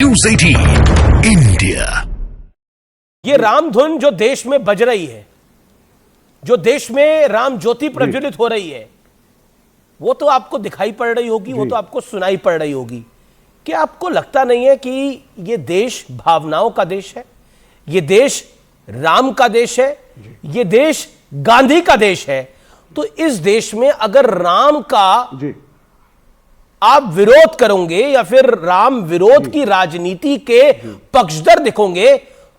News 18 India. ये राम धुन जो देश में बज रही है, जो देश में राम ज्योति प्रज्वलित हो रही है, वो तो आपको दिखाई पड़ रही होगी, वो तो आपको सुनाई पड़ रही होगी। क्या आपको लगता नहीं है कि ये देश भावनाओं का देश है, ये देश राम का देश है, ये देश गांधी का देश है? तो इस देश में अगर राम का आप विरोध करोगे या फिर राम विरोध की राजनीति के पक्षधर दिखोगे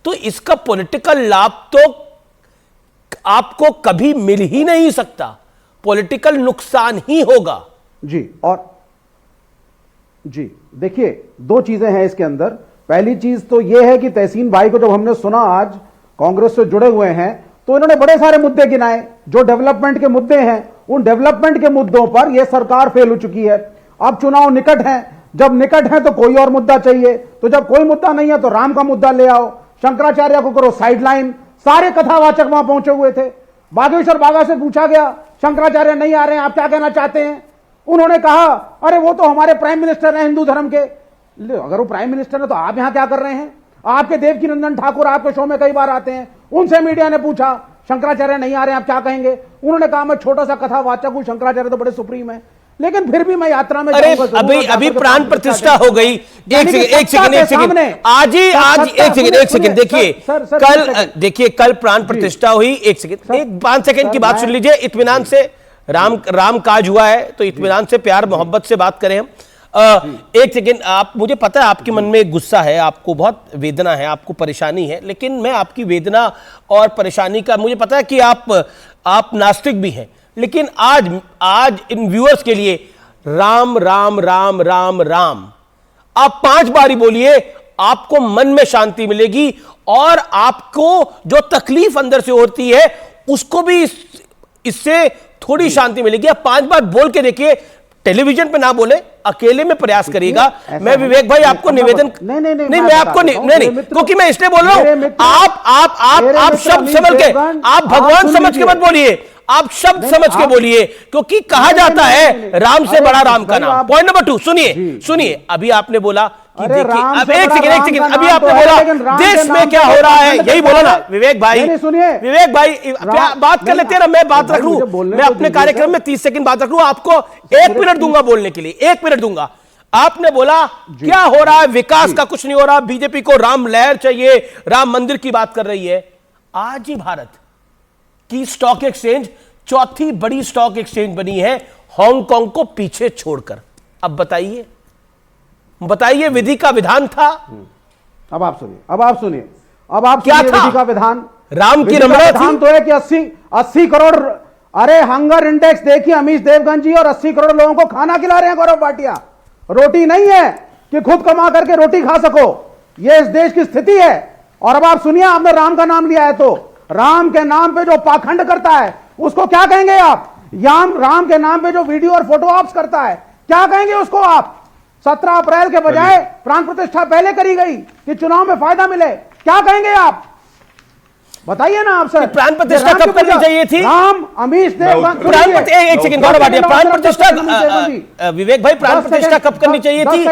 तो इसका पॉलिटिकल लाभ तो आपको कभी मिल ही नहीं सकता, पॉलिटिकल नुकसान ही होगा। और देखिए, दो चीजें हैं इसके अंदर। पहली चीज तो यह है कि तहसीन भाई को जब हमने सुना आज कांग्रेस से जुड़े हुए हैं तो इन्होंने बड़े सारे मुद्दे गिनाए जो डेवलपमेंट के मुद्दे हैं। उन डेवलपमेंट के मुद्दों पर यह सरकार फेल हो चुकी है। अब चुनाव निकट हैं, जब निकट हैं तो कोई और मुद्दा चाहिए, तो जब कोई मुद्दा नहीं है तो राम का मुद्दा ले आओ, शंकराचार्य को करो साइडलाइन। सारे कथावाचक वहां पहुंचे हुए थे। बागेश्वर बागा से पूछा गया, शंकराचार्य नहीं आ रहे हैं, आप क्या कहना चाहते हैं? उन्होंने कहा, अरे वो तो हमारे प्राइम मिनिस्टर हैं हिंदू धर्म के। अगर वो प्राइम मिनिस्टर है तो आप यहां क्या कर रहे हैं? आपके देवकी नंदन ठाकुर आपके शो में कई बार आते हैं, उनसे मीडिया ने पूछा शंकराचार्य नहीं आ रहे हैं, आप क्या कहेंगे? उन्होंने कहा, मैं छोटा सा कथावाचक हूं, शंकराचार्य तो बड़े सुप्रीम है, लेकिन फिर भी मैं यात्रा में अभी प्राण प्रतिष्ठा हो गई। एक सेकंड आज एक सेकंड देखिए कल प्राण प्रतिष्ठा हुई। एक सेकंड, एक 5 सेकंड की बात सुन लीजिए, इत्मीनान से। राम काज हुआ है तो इत्मीनान से, प्यार मोहब्बत से बात करें हम। एक सेकंड, आप, मुझे पता है आपके मन में एक गुस्सा है, आपको बहुत वेदना है, आपको परेशानी है, लेकिन मैं आपकी वेदना और परेशानी का, मुझे पता है कि आप नास्तिक भी हैं, लेकिन आज इन व्यूअर्स के लिए राम राम राम राम राम आप 5 बारी बोलिए, आपको मन में शांति मिलेगी और आपको जो तकलीफ अंदर से होती है उसको भी इससे थोड़ी शांति मिलेगी। आप 5 बार बोल के देखिए, टेलीविजन पे ना बोले, अकेले में प्रयास करिएगा। मैं विवेक भाई आपको निवेदन नहीं मैं आपको नहीं, क्योंकि मैं इसलिए बोल रहा हूं, आप शब्द समझ के, आप भगवान समझ के मत बोलिए, आप शब्द समझ के बोलिए, क्योंकि कहा जाता है राम से बड़ा राम का नाम। पॉइंट नंबर 2 सुनिए। अभी आपने बोला कि देखिए, अब एक सेकंड, अभी आपने बोला देश में क्या हो रहा है, यही बोला ना विवेक भाई। विवेक भाई बात कर लेते हैं ना, मैं बात रख लूं, मैं अपने कार्यक्रम में 30 सेकंड बात रख लूं, आपको 1 मिनट दूंगा बोलने के लिए, 1 मिनट दूंगा। आपने बोला क्या हो रहा है, विकास का कुछ नहीं हो रहा, बीजेपी को राम लहर चाहिए, राम मंदिर की बात कर रही है। आज ही भारत की स्टॉक एक्सचेंज 4थी बड़ी स्टॉक एक्सचेंज बनी है हांगकांग को पीछे छोड़कर। अब बताइए विधि का विधान था। अब आप सुनिए क्या था विधि का विधान? राम की रमणा थी तो है कि 80 करोड़, अरे हंगर इंडेक्स देखिए अमीश देवगन जी, और 80 करोड़ लोगों को खाना खिला रहे हैं गौरव भाटिया। रोटी नहीं है कि खुद कमा करके रोटी खा सको, यह इस देश की स्थिति है। और अब आप सुनिए, आपने राम का नाम लिया है तो राम के नाम पे जो पाखंड करता है उसको क्या कहेंगे आप? राम के नाम पे जो वीडियो और फोटो ऑप्स करता है क्या कहेंगे उसको आप? 17 अप्रैल के बजाय प्राण प्रतिष्ठा पहले करी गई कि चुनाव में फायदा मिले, क्या कहेंगे आप? बताइए ना आप सर। प्राण प्रतिष्ठा कब करनी चाहिए थी? राम अमीश देवगन, एक सेकंड गौरव भाटिया, प्राण प्रतिष्ठा, विवेक भाई प्राण प्रतिष्ठा कब करनी चाहिए थी?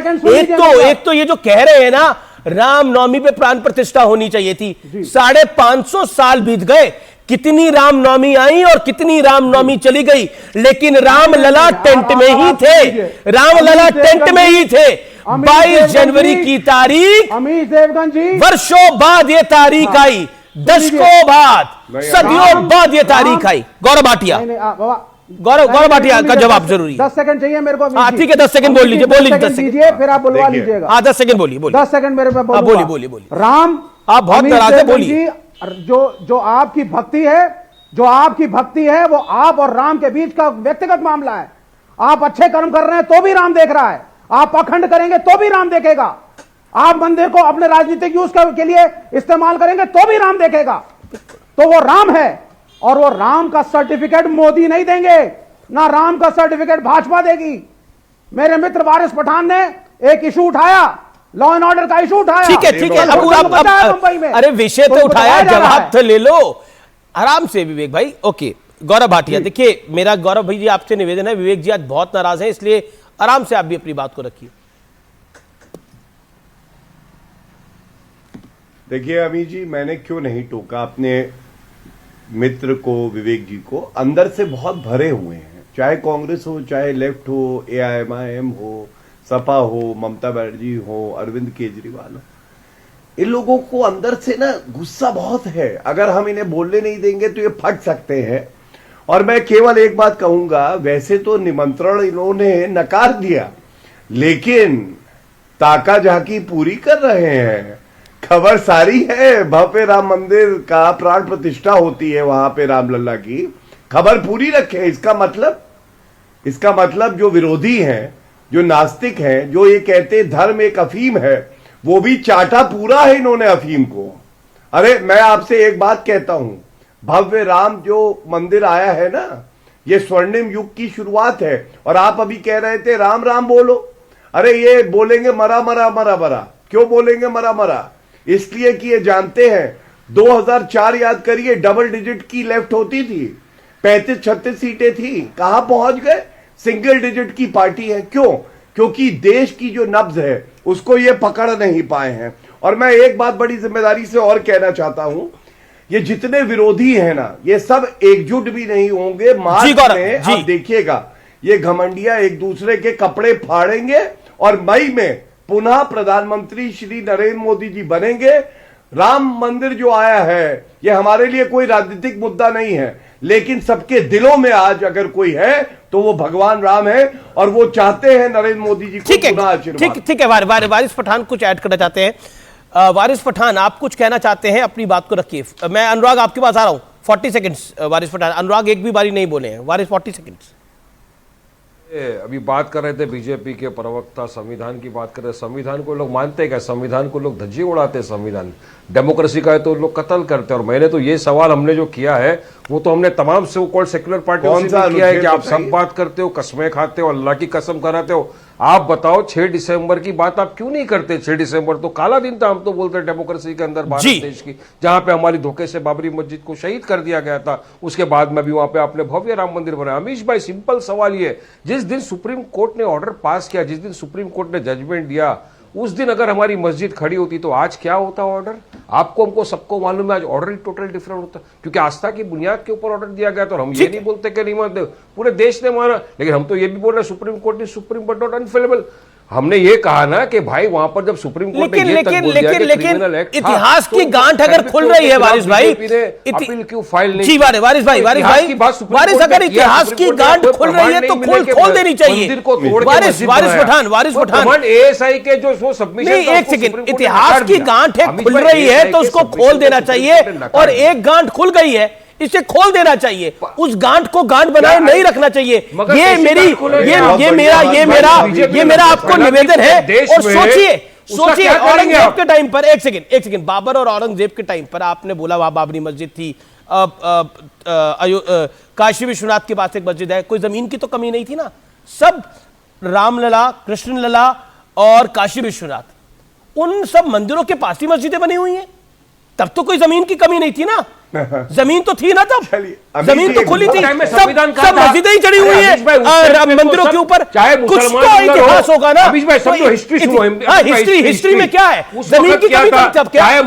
एक तो ये जो कह रहे हैं ना राम नवमी पे प्राण प्रतिष्ठा होनी चाहिए थी, 550 साल बीत गए, कितनी राम नवमी आई और कितनी राम नवमी चली गई, लेकिन राम लला टेंट में ही थे, राम लला टेंट में ही थे। 22 जनवरी की तारीख, अमीश देवगन जी, वर्षों बाद ये तारीख आई, दशकों बाद, सदियों बाद ये तारीख आई। गौरव भाटिया का जवाब जरूरी है। 10 सेकंड चाहिए मेरे को। हाँ ठीक है, 10 सेकंड बोल लीजिए 10 सेकंड, फिर आप बुलवा लीजिएगा। हाँ 10 सेकंड बोलिए 10 सेकंड मेरे पे बोलिए। राम, आप बहुत नाराज है, बोलिए। जो आपकी भक्ति है वो आप और राम के बीच का व्यक्तिगत मामला है। आप अच्छे कर्म कर रहे हैं तो भी राम देख रहा है, आप पाखंड करेंगे तो भी राम देखेगा, आप मंदिर को अपने राजनीतिक यूज के लिए इस्तेमाल करेंगे तो भी राम देखेगा। तो वो राम है, और वो राम का सर्टिफिकेट मोदी नहीं देंगे, ना राम का सर्टिफिकेट भाजपा देगी। मेरे मित्र वारिस पठान ने एक इशू उठाया, लॉ एंड ऑर्डर का इशू उठाया। ठीक है, अब अरे विषय तो उठाया, जवाब तो ले लो आराम से विवेक भाई। ओके गौरव भाटिया, देखिए मेरा गौरव भाई जी आपसे निवेदन है, विवेक जी आज बहुत नाराज हैं, इसलिए आराम से आप भी अपनी बात को रखिए। देखिए अमित जी, मैंने क्यों नहीं टोका अपने मित्र को, विवेक जी को। अंदर से बहुत भरे हुए हैं, चाहे कांग्रेस हो, चाहे लेफ्ट हो, AIMIM हो, सपा हो, ममता बनर्जी हो, अरविंद केजरीवाल हो। इन लोगों को अंदर से ना गुस्सा बहुत है। अगर हम इन्हें बोलने नहीं देंगे तो ये फट सकते हैं। और मैं केवल एक बात कहूंगा, वैसे तो निमंत्रण इन्होंने नकार दिया, लेकिन ताका झांकी पूरी कर रहे हैं। खबर सारी है, भव्य राम मंदिर का प्राण प्रतिष्ठा होती है वहां पे रामलला की। खबर पूरी रखे। इसका मतलब जो विरोधी हैं, जो नास्तिक हैं, जो ये कहते धर्म एक अफीम है, वो भी चाटा पूरा है इन्होंने अफीम को। अरे मैं आपसे एक बात कहता हूं, भव्य राम जो मंदिर आया है ना, ये स्वर्णिम युग की शुरुआत है। और आप अभी कह रहे थे राम राम बोलो। अरे ये बोलेंगे मरा मरा मरा मरा। क्यों बोलेंगे मरा मरा? इसलिए कि ये जानते हैं 2004 याद करिए, डबल डिजिट की लेफ्ट होती थी, 35-36 सीटें थी, कहां पहुंच गए? सिंगल डिजिट की पार्टी है। क्यों? क्योंकि देश की जो नब्ज है उसको ये पकड़ नहीं पाए हैं। और मैं एक बात बड़ी जिम्मेदारी से और कहना चाहता हूं, ये जितने विरोधी हैं ना, ये सब एकजुट भी नहीं होंगे। मार्च में आप देखिएगा, ये घमंडिया एक दूसरे के कपड़े फाड़ेंगे और मई में पुनः प्रधानमंत्री श्री नरेंद्र मोदी जी बनेंगे। राम मंदिर जो आया है, ये हमारे लिए कोई राजनीतिक मुद्दा नहीं है, लेकिन सबके दिलों में आज अगर कोई है तो वो भगवान राम है, और वो चाहते हैं नरेंद्र मोदी जी को पुनः आशीर्वाद। ठीक है। वारिस पठान कुछ ऐड करना चाहते हैं। वारिस पठान, आप कुछ कहना चाहते हैं, अपनी बात को रखिए। मैं अनुराग आपके पास आ रहा हूं। 40 सेकंड्स वारिस पठान। अनुराग एक भी बारी नहीं बोले हैं। वारिस 40 सेकंड्स। अभी बात कर रहे थे बीजेपी के प्रवक्ता, संविधान की बात कर रहे हैं। संविधान को लोग मानते हैं क्या? संविधान को लोग धज्जी उड़ाते हैं। संविधान डेमोक्रेसी का है तो लोग कत्ल करते हैं। और मैंने तो ये सवाल हमने जो किया है वो तो हमने तमाम से कॉल्ड सेक्युलर पार्टियों से किया है कि आप सब बात करते हो, कसमें खाते हो, अल्लाह की कसम कराते हो। आप बताओ 6 दिसंबर की बात आप क्यों नहीं करते? 6 दिसंबर तो काला दिन था, हम तो बोलते हैं डेमोक्रेसी के अंदर भारत देश की, जहां पे हमारी धोखे से बाबरी मस्जिद को शहीद कर दिया गया था। उसके बाद में भी वहां पे आपने भव्य राम मंदिर बनाया। अमीश भाई, सिंपल सवाल ये, जिस दिन सुप्रीम कोर्ट ने ऑर्डर पास किया, जिस दिन सुप्रीम कोर्ट ने जजमेंट दिया, उस दिन अगर हमारी मस्जिद खड़ी होती तो आज क्या होता ऑर्डर? आपको, हमको, सबको मालूम है आज ऑर्डर ही टोटल डिफरेंट होता, क्योंकि आस्था की बुनियाद के ऊपर ऑर्डर दिया गया। तो हम ये नहीं बोलते कि नहीं मानते, पूरे देश ने माना, लेकिन हम तो ये भी बोल रहे हैं Supreme Court is supreme but not infallible. हमने ये कहा ना कि भाई वहां पर जब सुप्रीम कोर्ट ने ये तक बोल दिया कि क्रिमिनल एक्ट था, इतिहास की गांठ अगर खुल रही है वारिस भाई, अपील क्यों फाइल नहीं? जी वारिस भाई, अगर इतिहास की गांठ खुल रही है तो खोल देनी चाहिए। वारिस पठान, एएसआई के जो सबमिशन, एक सेकंड, इतिहास की गांठ खुल रही है तो उसको खोल देना चाहिए। और एक गांठ खुल गई है, इसे खोल देना चाहिए। उस गांठ को गांठ बनाए नहीं रखना चाहिए। ये मेरा आपको निवेदन है। और सोचिए औरंगजेब के टाइम पर, एक सेकंड, बाबर और औरंगजेब के टाइम पर आपने बोला वहां बाबरी मस्जिद थी, काशी विश्वनाथ के पास एक मस्जिद है, कोई जमीन की तो कमी नहीं थी ना। सब रामलला, कृष्णलला और काशी विश्वनाथ, उन सब मंदिरों के पास ही मस्जिदें बनी हुई हैं। तब तो कोई जमीन की कमी नहीं थी ना, जमीन तो थी ना, तब जमीन तो खुली थी, सब मस्जिदें ही चढ़ी हुई है मंदिरों के ऊपर। कुछ तो इतिहास होगा ना। हिस्ट्री में क्या है? जमीन की कमी थी तब क्या?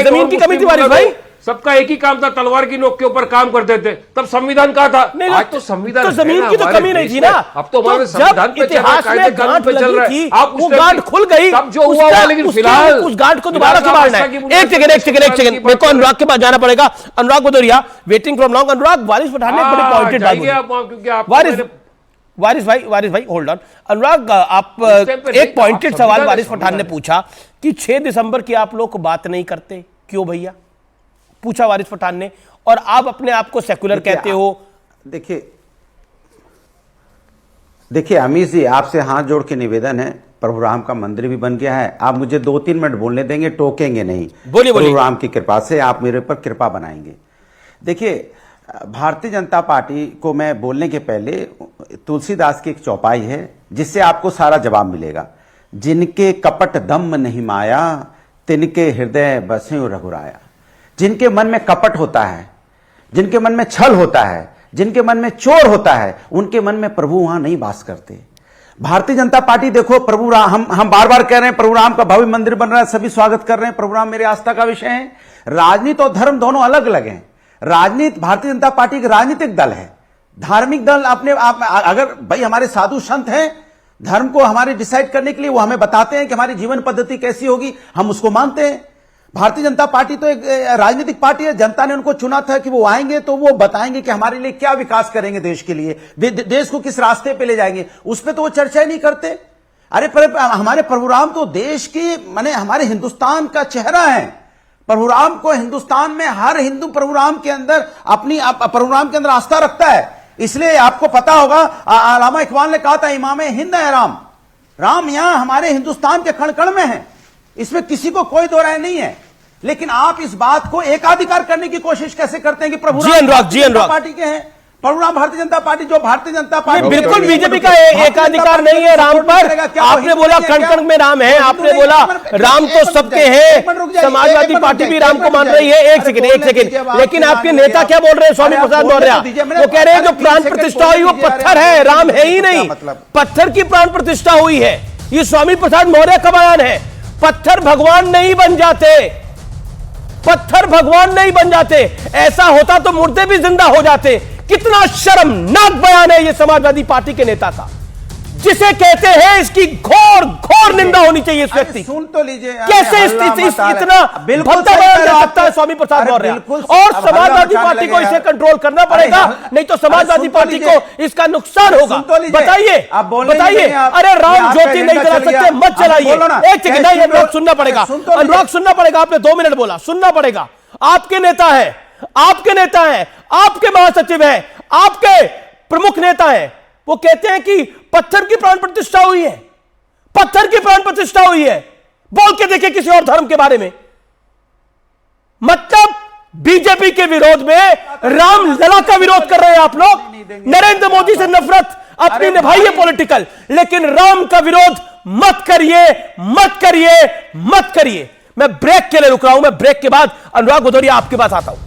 जमीन की कमी थी वारिस भाई? सबका एक ही काम था, तलवार की नोक के ऊपर काम करते थे। तब संविधान कहा था। आज तो संविधान, तो जमीन की तो कमी नहीं थी ना। अब तो हमारे संविधान पे इतिहास में गांठ लगी थी, वो गांठ खुल गई, तब जो हुआ, लेकिन फिलहाल उस गांठ को दोबारा संभालना है। एक सेकंड, मेरे को अनुराग के पास जाना पड़ेगा। अनुराग भदौरिया, वेटिंग फ्रॉम लॉन्ग। अनुराग, वारिस पठान ने बड़े पॉइंटेड बात बोली। वारिस भाई होल्ड ऑन। अनुराग, आप एक पॉइंटेड सवाल वारिस पठान ने पूछा कि 6 दिसंबर की आप लोग बात नहीं करते, क्यों भैया? पूछा वारिस पठान ने, और आप अपने आप को सेकुलर कहते हो। देखिए अमीश जी, आपसे हाथ जोड़ के निवेदन है, प्रभु राम का मंदिर भी बन गया है। आप मुझे 2-3 मिनट बोलने देंगे, टोकेंगे नहीं। बोलिए। प्रभु राम की कृपा से आप मेरे ऊपर कृपा बनाएंगे। देखिए, भारतीय जनता पार्टी को मैं बोलने के पहले, तुलसीदास की एक चौपाई है जिससे आपको सारा जवाब मिलेगा। जिनके कपट दम्भ नहीं माया, तिनके हृदय बसे रघुराया। जिनके मन में कपट होता है, जिनके मन में छल होता है, जिनके मन में चोर होता है, उनके मन में प्रभु वहां नहीं वास करते। भारतीय जनता पार्टी देखो, प्रभु राम, हम बार बार कह रहे हैं प्रभु राम का भव्य मंदिर बन रहा है, सभी स्वागत कर रहे हैं, प्रभु राम मेरे आस्था का विषय है। राजनीति और धर्म दोनों अलग अलग हैं। राजनीति, भारतीय जनता पार्टी एक राजनीतिक दल है, धार्मिक दल। अगर भाई हमारे साधु संत हैं, धर्म को हमारे डिसाइड करने के लिए वो हमें बताते हैं कि हमारी जीवन पद्धति कैसी होगी, हम उसको मानते हैं। भारतीय जनता पार्टी तो एक राजनीतिक पार्टी है, जनता ने उनको चुना था कि वो आएंगे तो वो बताएंगे कि हमारे लिए क्या विकास करेंगे, देश के लिए, देश को किस रास्ते पे ले जाएंगे, उस पर तो वो चर्चा ही नहीं करते। अरे पर हमारे प्रभु राम तो देश की, माने हमारे हिंदुस्तान का चेहरा है। प्रभु राम को हिंदुस्तान में हर हिंदू प्रभु राम के अंदर प्रभु राम के अंदर आस्था रखता है। इसलिए आपको पता होगा, अल्लामा इकबाल ने कहा था, इमाम हिंद है राम। राम यहां हमारे हिंदुस्तान के कण कण में है, इसमें किसी को कोई दो राय नहीं है। लेकिन आप इस बात को एकाधिकार करने की कोशिश कैसे करते हैं कि प्रभु राम भारतीय जनता पार्टी के हैं, प्रभु राम भारतीय जनता पार्टी, जो भारतीय जनता पार्टी बिल्कुल बीजेपी का एकाधिकार नहीं है राम पर। आपने बोला कण कण में राम है, आपने बोला राम तो सबके हैं, समाजवादी पार्टी भी राम को मान रही है। एक सेकंड, लेकिन आपके नेता क्या बोल रहे हैं, स्वामी प्रसाद मौर्य, वो कह रहे हैं जो प्राण प्रतिष्ठा हुई वो पत्थर है, राम है ही नहीं, पत्थर की प्राण प्रतिष्ठा हुई है। ये स्वामी प्रसाद मौर्य का बयान है। पत्थर भगवान नहीं बन जाते, पत्थर भगवान नहीं बन जाते। ऐसा होता तो मुर्दे भी जिंदा हो जाते। कितना शर्मनाक बयान है ये समाजवादी पार्टी के नेता का, जिसे कहते हैं इसकी घोर घोर निंदा होनी चाहिए इस व्यक्ति। सुन तो लीजिए, कैसे इतना भद्दा बयान दे सकता है स्वामी प्रसाद मौर्य। और समाजवादी पार्टी को इसे कंट्रोल करना पड़ेगा, नहीं तो समाजवादी पार्टी को इसका नुकसान होगा। बताइए बताइए। अरे राम ज्योति नहीं जला सकते, मत जलाइए। एक सेकंड, अनुराग सुनना पड़ेगा, अनुराग सुनना पड़ेगा। आपने 2 मिनट बोला, सुनना पड़ेगा। आपके नेता है, आपके नेता है, आपके महासचिव है, आपके प्रमुख नेता है, वो कहते हैं कि पत्थर की प्राण प्रतिष्ठा हुई है, पत्थर की प्राण प्रतिष्ठा हुई है। बोल के देखिए किसी और धर्म के बारे में। मतलब बीजेपी के विरोध में रामलला का विरोध कर रहे हैं आप लोग। नरेंद्र मोदी से नफरत अपनी निभाइए पॉलिटिकल, लेकिन राम का विरोध मत करिए, मत करिए, मत करिए। मैं ब्रेक के लिए रुक रहा हूं। मैं ब्रेक के बाद अनुराग भदौरिया आपके पास आता हूं।